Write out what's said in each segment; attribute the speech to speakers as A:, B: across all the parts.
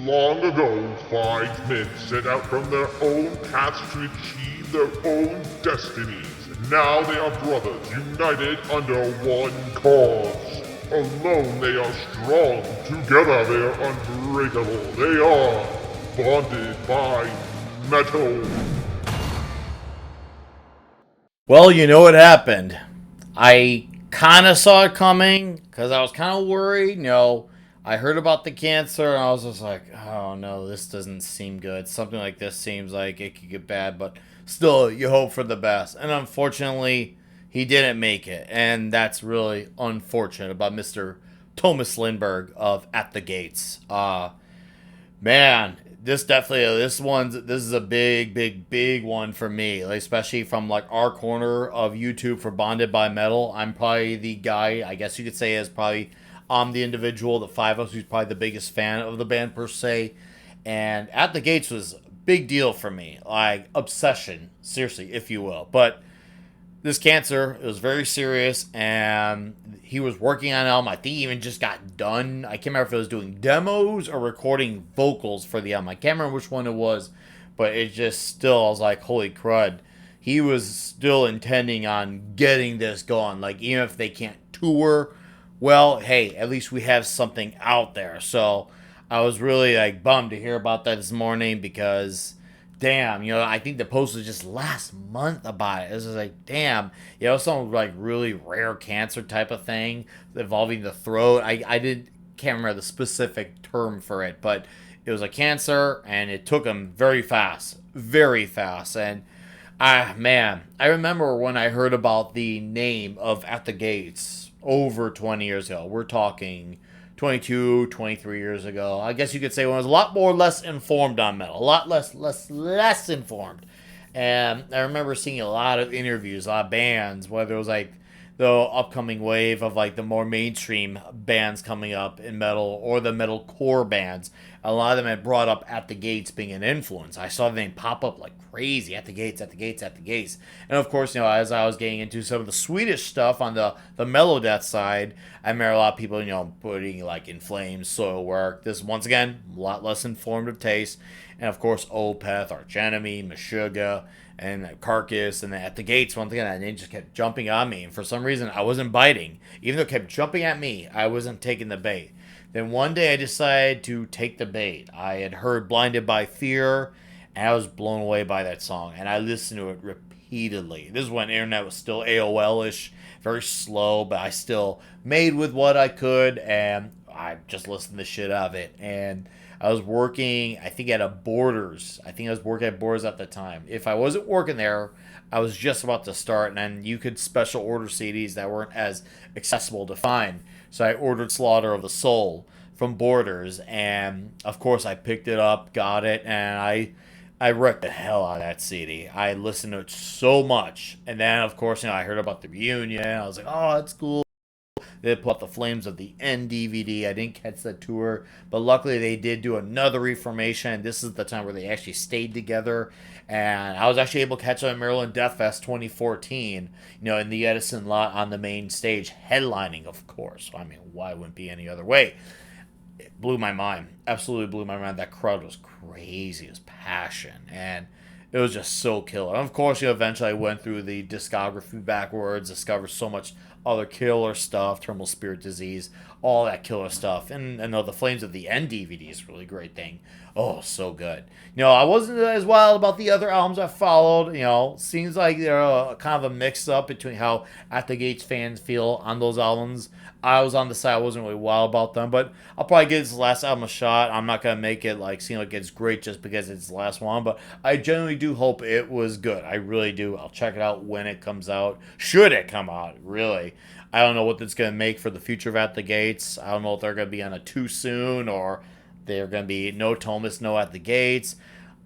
A: Long ago, five men set out from their own paths to achieve their own destinies. Now they are brothers, united under one cause. Alone they are strong, together they are unbreakable. They are bonded by metal.
B: Well, you know what happened. I kind of saw it coming because I was kind of worried. I heard about the cancer and I was just like, oh no, this doesn't seem good. Something like this seems like it could get bad, but still, you hope for the best. And unfortunately, he didn't make it. And that's really unfortunate about Mr. Tomas Lindberg of At the Gates. Man, this is a big one for me, like, especially from like our corner of YouTube for Bonded by Metal. I'm probably the guy, I guess you could say, is probably I'm the individual, the five of us, who's probably the biggest fan of the band per se. And At the Gates was a big deal for me, like obsession, seriously, if you will. But this cancer, it was very serious, and he was working on an album. I think he even just got done. I can't remember if it was doing demos or recording vocals for the album. I can't remember which one it was, but it just still, I was like, holy crud. He was still intending on getting this going. Like, even if they can't tour, well, hey, at least we have something out there. So I was really like bummed to hear about that this morning because damn, I think the post was just last month about it. It was just like, damn, some like really rare cancer type of thing involving the throat. I didn't can't remember the specific term for it, but it was a cancer and it took him very fast. And man, I remember when I heard about the name of At the Gates over 20 years ago. We're talking 22, 23 years ago. I guess you could say when I was a lot more less informed on metal, a lot less informed. And I remember seeing a lot of interviews, a lot of bands, whether it was like the upcoming wave of like the more mainstream bands coming up in metal or the metal core bands. A lot of them had brought up At the Gates being an influence. I saw the name pop up like crazy. At the Gates, At the Gates, At the Gates. And of course, as I was getting into some of the Swedish stuff on the Melodeath side, I remember a lot of people, putting like In Flames, Soilwork. This, once again, a lot less informative taste. And of course, Opeth, Arch Enemy, Meshuggah, and Carcass, and At the Gates, once again, and they just kept jumping on me. And for some reason, I wasn't biting. Even though it kept jumping at me, I wasn't taking the bait. Then one day I decided to take the bait. I had heard Blinded by Fear, and I was blown away by that song. And I listened to it repeatedly. This is when internet was still AOL-ish, very slow, but I still made with what I could, and I just listened to shit out of it. And I was working, I think, at a Borders. I think I was working at Borders at the time. If I wasn't working there, I was just about to start, and then you could special order CDs that weren't as accessible to find. So I ordered Slaughter of the Soul from Borders, and of course I picked it up, got it, and I wrecked the hell out of that CD. I listened to it so much, and then of course I heard about the reunion. I was like, oh, that's cool. They put up the Flames of the End DVD. I didn't catch the tour, but luckily they did do another reformation. This is the time where they actually stayed together, and I was actually able to catch them at Maryland Death Fest 2014. In the Edison lot on the main stage, headlining, of course. I mean, why wouldn't it be any other way? It blew my mind. Absolutely blew my mind. That crowd was crazy. It was passion, and it was just so killer. And of course, eventually I went through the discography backwards, discovered so much other killer stuff, Terminal Spirit Disease, all that killer stuff. And the Flames of the End DVD is a really great thing. Oh, so good. I wasn't as wild about the other albums I followed. Seems like they're kind of a mix up between how At the Gates fans feel on those albums. I was on the side, I wasn't really wild about them, but I'll probably give this last album a shot. I'm not going to make it like seem like it's great just because it's the last one, but I genuinely do hope it was good. I really do. I'll check it out when it comes out. Should it come out, really. I don't know what that's going to make for the future of At the Gates. I don't know if they're going to be on a Too Soon or they're going to be no Thomas, no At the Gates.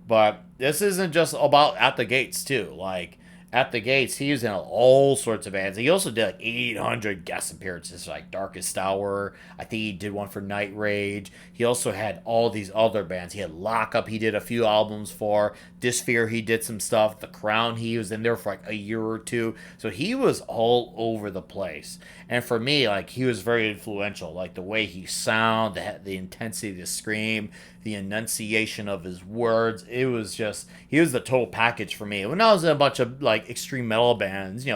B: But this isn't just about At the Gates, too. Like, At the Gates, he was in all sorts of bands. He also did like 800 guest appearances, like Darkest Hour. I think he did one for Night Rage. He also had all these other bands. He had Lockup, he did a few albums for. Dysphere, he did some stuff. The Crown, he was in there for like a year or two. So he was all over the place. And for me, like, he was very influential. Like, the way he sounded, the intensity of the scream, the enunciation of his words. It was just, he was the total package for me. When I was in a bunch of like extreme metal bands,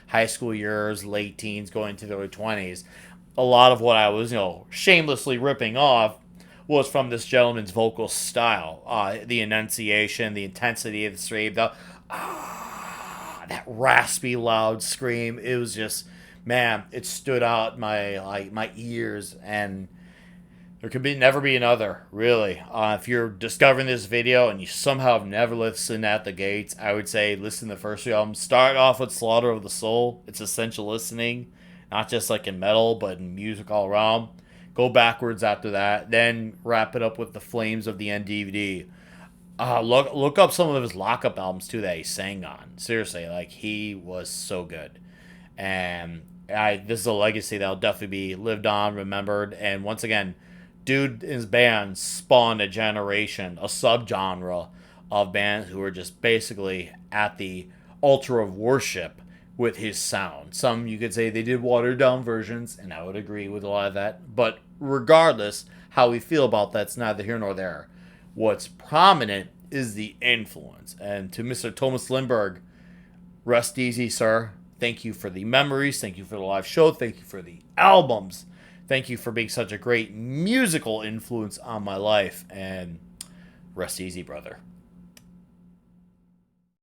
B: high school years, late teens, going to the early 20s, a lot of what I was, shamelessly ripping off was from this gentleman's vocal style. The enunciation, the intensity of the scream, that raspy, loud scream. It was just, man, it stood out my ears, and there could never be another, really. If you're discovering this video and you somehow have never listened at the Gates, I would say listen to the first few albums. Start off with Slaughter of the Soul. It's essential listening, not just like in metal, but in music all around. Go backwards after that. Then wrap it up with The Flames of the End DVD. Look up some of his Lockup albums, too, that he sang on. Seriously, like, he was so good. And this is a legacy that'll definitely be lived on, remembered. And once again, dude and his band spawned a generation, a subgenre of bands who were just basically at the altar of worship with his sound. Some, you could say, they did watered down versions, and I would agree with a lot of that. But regardless, how we feel about that's neither here nor there. What's prominent is the influence. And to Mr. Tomas Lindberg, rest easy, sir. Thank you for the memories. Thank you for the live show. Thank you for the albums. Thank you for being such a great musical influence on my life. And rest easy, brother.